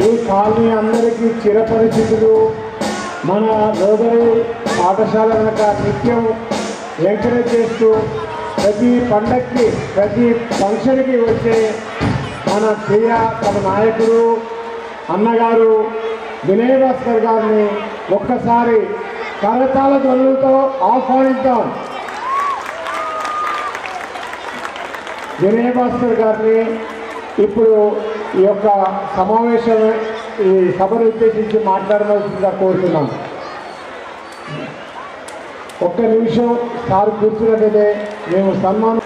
ఈ కాలనీ అందరికీ చిరపరిచితులు. మన రోదరి పాఠశాల కనుక నిత్యం ఎంకరేజ్ చేస్తూ ప్రతి పండక్కి ప్రతి ఫంక్షన్కి వచ్చే మన ప్రియ తమ నాయకుడు అన్నగారు వినయ్ భాస్కర్ గారిని ఒక్కసారి కరతాళ ధ్వనులతో ఆహ్వానిద్దాం. వినయ్ భాస్కర్ గారిని ఇప్పుడు ఈ యొక్క సమావేశం ఈ సభను ఉద్దేశించి మాట్లాడవలసిందిగా కోరుతున్నాం. ఒక్క నిమిషం సార్ కూర్చున్నట్లయితే మేము సన్మానం.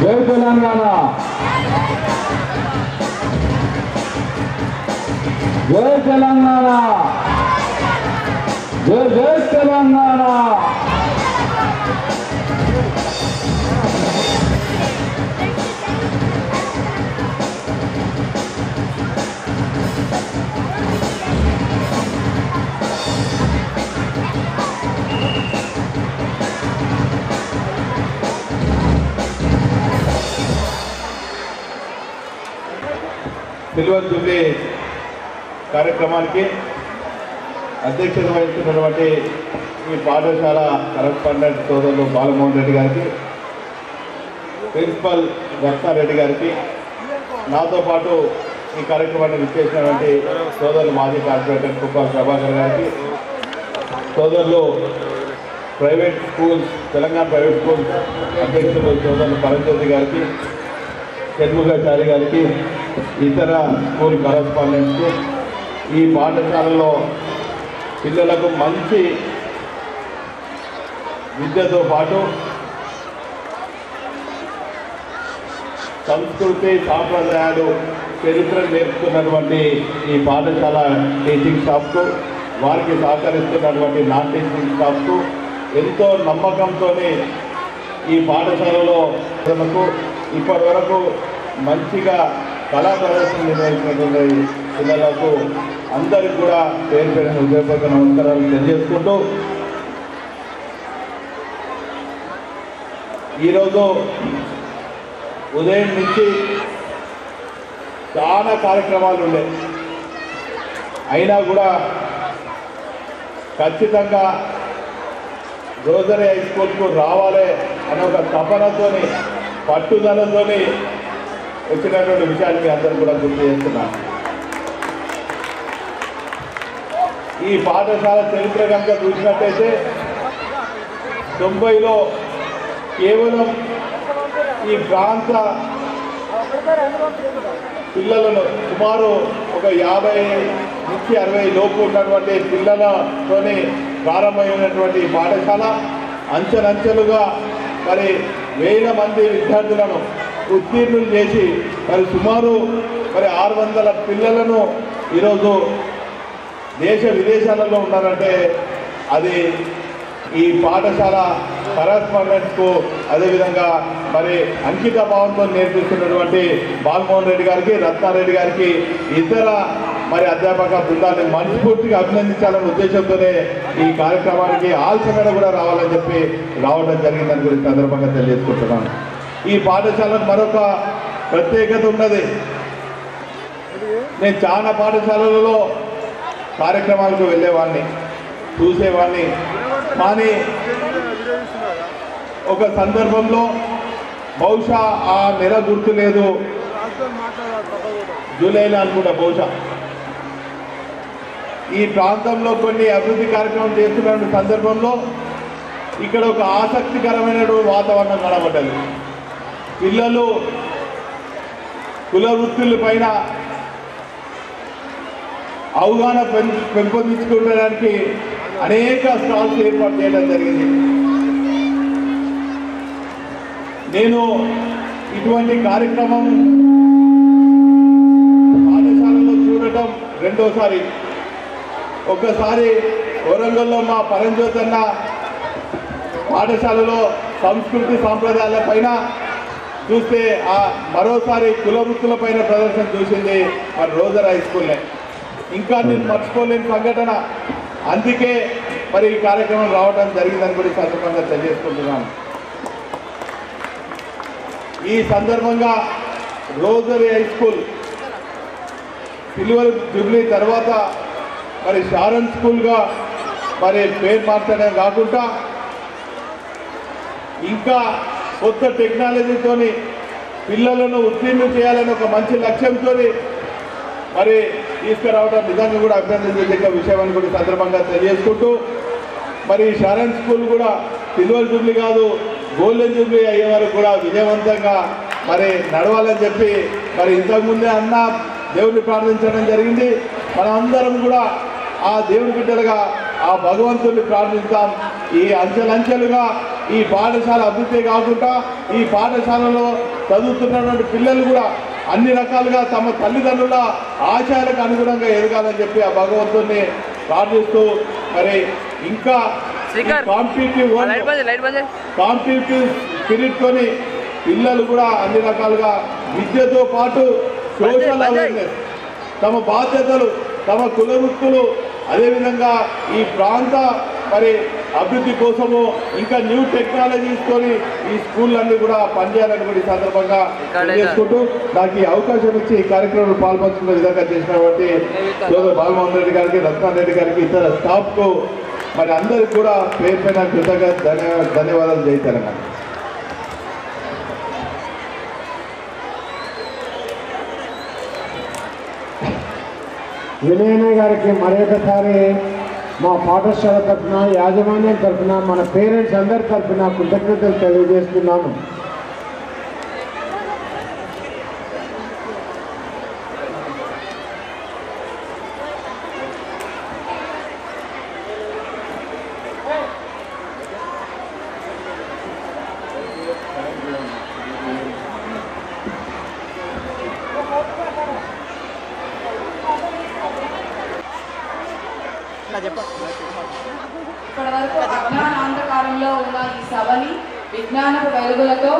జై తెలంగాణ, జై తెలంగాణ, జై జై తెలంగాణ. సిల్వర్ జూబ్లీ కార్యక్రమానికి అధ్యక్షత వహిస్తున్నటువంటి ఈ పాఠశాల కరస్పాండెంట్ సోదరులు బాలమోహన్ రెడ్డి గారికి, ప్రిన్సిపల్ రత్నారెడ్డి గారికి, నాతో పాటు ఈ కార్యక్రమాన్ని విచ్చేసినటువంటి సోదరులు మాజీ కార్పొరేటర్ కుప్పల్ ప్రభాకర్ గారికి, సోదరులు private schools Telangana private schools అధ్యక్షులు సోదరులు పరంజ్యోతి గారికి, షణ్ముగాచారి గారికి, ఇతర స్కూల్ కరస్పాండెంట్స్కు, ఈ పాఠశాలలో పిల్లలకు మంచి విద్యతో పాటు సంస్కృతి సాంప్రదాయాలు చరిత్ర నేర్పుతున్నటువంటి ఈ పాఠశాల టీచింగ్ స్టాఫ్కు, వారికి సహకరిస్తున్నటువంటి నాన్ టీచింగ్ స్టాఫ్కు ఎంతో నమ్మకంతో ఈ పాఠశాలలో ఇప్పటి వరకు మంచిగా కళా ప్రదర్శన నిర్వహించినటువంటి పిల్లలకు అందరికీ కూడా పేరు పేరున హృదయపూర్వక నమస్కారాలు తెలియజేసుకుంటూ, ఈరోజు ఉదయం నుంచి చాలా కార్యక్రమాలు ఉండే, అయినా కూడా ఖచ్చితంగా రోజరీ హై స్కూల్కు రావాలి అనే ఒక తపనతోని పట్టుదలతోని వచ్చినటువంటి విషయాన్ని మీ అందరూ కూడా గుర్తు చేస్తున్నాను. ఈ పాఠశాల చరిత్ర కనుక చూసినట్టయితే 90లో కేవలం ఈ ప్రాంత పిల్లలను సుమారు ఒక 50 నుంచి 60 లోపు ఉన్నటువంటి పిల్లలతోనే ప్రారంభమైనటువంటి పాఠశాల అంచెలంచెలుగా మరి వేల మంది విద్యార్థులను ఉత్తీర్ణులు చేసి మరి సుమారు 600 పిల్లలను ఈరోజు దేశ విదేశాలలో ఉన్నారంటే అది ఈ పాఠశాల కరస్పాండెంట్స్కు, అదేవిధంగా మరి అంకిత భావంతో నేర్పిస్తున్నటువంటి బాలమోహన్ రెడ్డి గారికి, రత్నారెడ్డి గారికి, ఇతర మరి అధ్యాపక బృందాన్ని మనస్ఫూర్తిగా అభినందించాలనే ఉద్దేశంతోనే ఈ కార్యక్రమానికి ఆలస్యమైన కూడా రావాలని చెప్పి రావడం జరిగిందని గురించి సందర్భంగా తెలియజేసుకుంటున్నాను. ఈ పాఠశాలకు మరొక ప్రత్యేకత ఉన్నది. నేను చాలా పాఠశాలలలో కార్యక్రమాలకు వెళ్ళేవాడిని, చూసేవాడిని. కానీ ఒక సందర్భంలో బహుశా ఆ నెల గుర్తు లేదు, జూలైలో అనుకుంటా, బహుశా ఈ ప్రాంతంలో కొన్ని అభివృద్ధి కార్యక్రమం చేస్తున్న సందర్భంలో ఇక్కడ ఒక ఆసక్తికరమైన వాతావరణం కనబడ్డది. పిల్లలు కుల వృత్తుల పైన అవగాహన పెంపొందించుకోవడానికి అనేక స్టాల్స్ ఏర్పాటు చేయడం జరిగింది. నేను ఇటువంటి కార్యక్రమం పాఠశాలలో చూడటం రెండోసారి. ఒకసారి వరంగల్లో మా పరంజ్యోతి అన్న పాఠశాలలో సంస్కృతి సాంప్రదాయాల పైన చూస్తే మరోసారి కుల వృత్తుల పైన ప్రదర్శన చూసింది మరి రోజరీ హై స్కూల్లే. ఇంకా నేను మర్చిపోలేని సంఘటన. అందుకే మరి ఈ కార్యక్రమం రావడం జరిగిందని కూడా ఈ సందర్భంగా తెలియజేసుకుంటున్నాను. ఈ సందర్భంగా rosary high school silver Jubilee తర్వాత మరి షారన్ స్కూల్గా మరి పేరు మార్చడం కాకుండా ఇంకా కొత్త టెక్నాలజీతోని పిల్లలను ఉత్తీర్ణం చేయాలని ఒక మంచి లక్ష్యంతో మరి తీసుకురావడం నిజంగా కూడా అభినందించదగ్గ విషయం అని కూడా సందర్భంగా తెలియజేసుకుంటూ మరి షారన్ స్కూల్ కూడా సిల్వర్ జూబ్లీ కాదు గోల్డెన్ జూబ్లీ అయ్యే వరకు కూడా విజయవంతంగా మరి నడవాలని చెప్పి మరి ఇంతకుముందే అన్న దేవుడిని ప్రార్థించడం జరిగింది. మన అందరం కూడా ఆ దేవుని బిడ్డలుగా ఆ భగవంతుడిని ప్రార్థిస్తాం. ఈ అంచెలంచెలుగా ఈ పాఠశాల అభివృద్ధి కాకుండా ఈ పాఠశాలలో చదువుతున్నటువంటి పిల్లలు కూడా అన్ని రకాలుగా తమ తల్లిదండ్రుల ఆశయాలకు అనుగుణంగా ఎదగాలని చెప్పి ఆ భగవంతుడిని ప్రార్థిస్తూ మరి ఇంకా కాంపిటేటివ్ స్పిరిట్ తోని పిల్లలు కూడా అన్ని రకాలుగా విద్యతో పాటు సోషల్ అవేర్నెస్, తమ బాధ్యతలు, తమ కుల వృత్తులు, అదేవిధంగా ఈ ప్రాంత మరి అభివృద్ధి కోసము ఇంకా న్యూ టెక్నాలజీస్తోని ఈ స్కూళ్ళన్నీ కూడా పనిచేయాలని కూడా ఈ సందర్భంగా చేసుకుంటూ నాకు ఈ అవకాశం ఇచ్చి ఈ కార్యక్రమంలో పాల్పంచుకున్న విధంగా చేసినటువంటి సోదరు బాలమోహన్ రెడ్డి గారికి, రత్నారెడ్డి గారికి, ఇతర స్టాఫ్కు మరి అందరికి కూడా పేరు పైన కృతజ్ఞత ధన్యవాదాలు. జై తెలంగాణ. వినయన గారికి మరొకసారి మా పాఠశాల తరఫున, యాజమాన్యం తరఫున, మన పేరెంట్స్ అందరి తరఫున కృతజ్ఞతలు తెలియజేస్తున్నాము. ఇప్పటి వరకు అజ్ఞాన అంధకారంలో ఉన్న ఈ సభని విజ్ఞానపు వెలుగులతో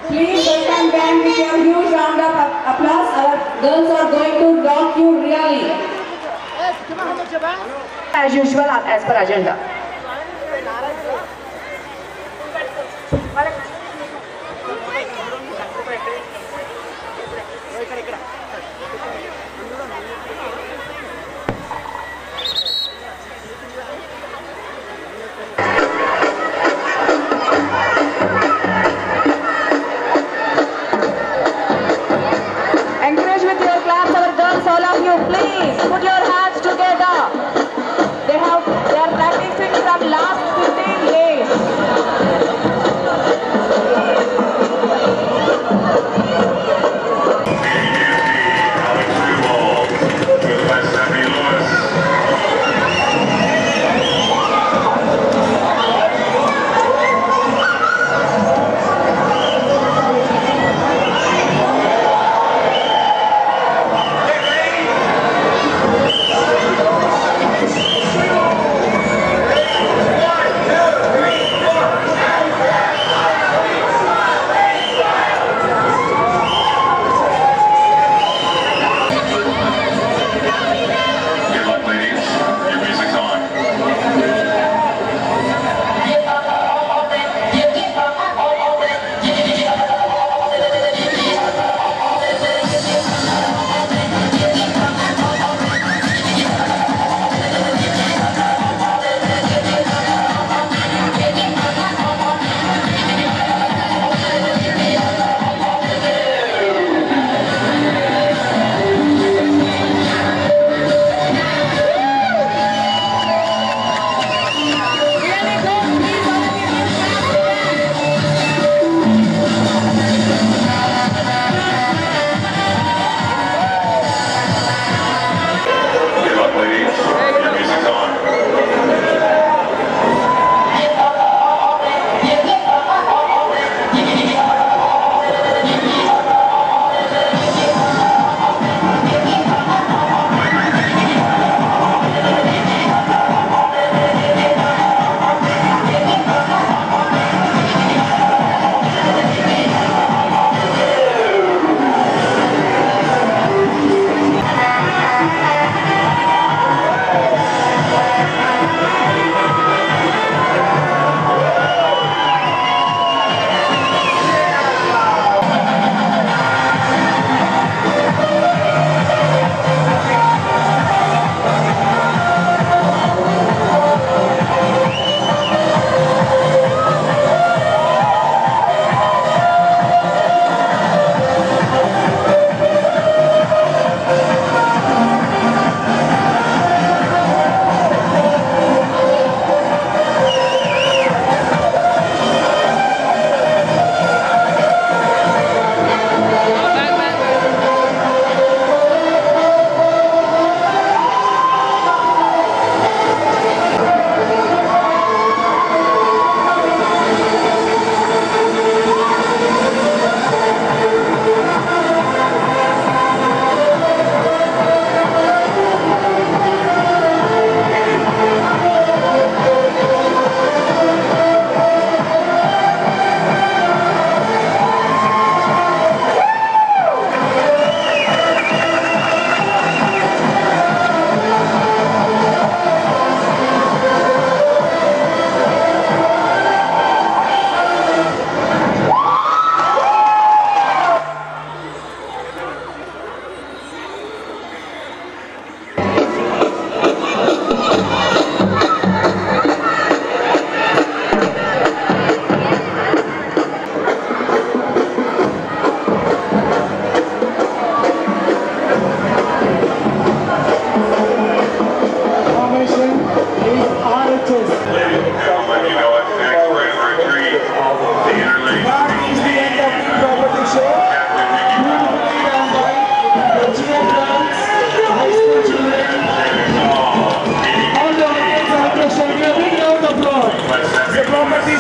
Please welcome them with your huge round of applause. Our girls are going to rock you really. As usual, as per agenda. Please put your hands together. They are practicing from last 15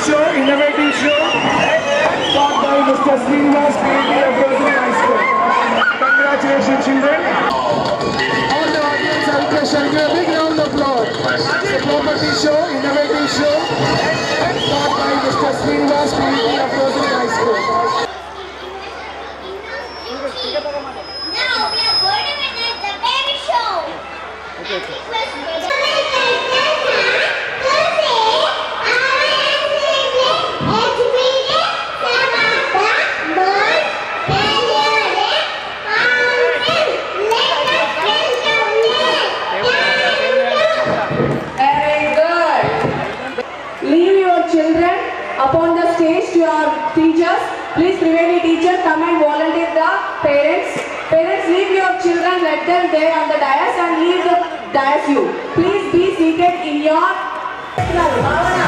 show, innovative show, taught by Mr. Srinivas, PhD of Rosary High School. Congratulations, children. All the audience, I request you to give a big round of applause. Property show, innovative show, taught by Mr. Srinivas, PhD of Rosary High School. Now we are going to witness the baby show. Very good. Leave your children upon the stage to your teachers. Please, Triveni teacher, come and volunteer the parents. Parents, leave your children, let them there on the dais and leave the dais you. Please be seated in your... Bhavana.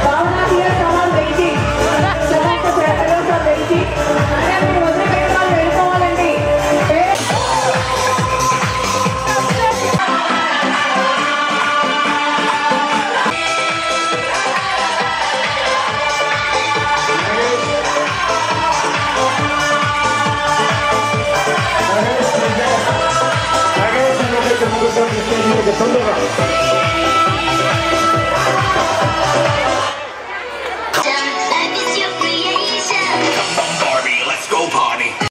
Bhavana, here someone waiting. Some of the fellows are waiting. And we will take on వెళ్ళిపోవాలండి. తొందరగా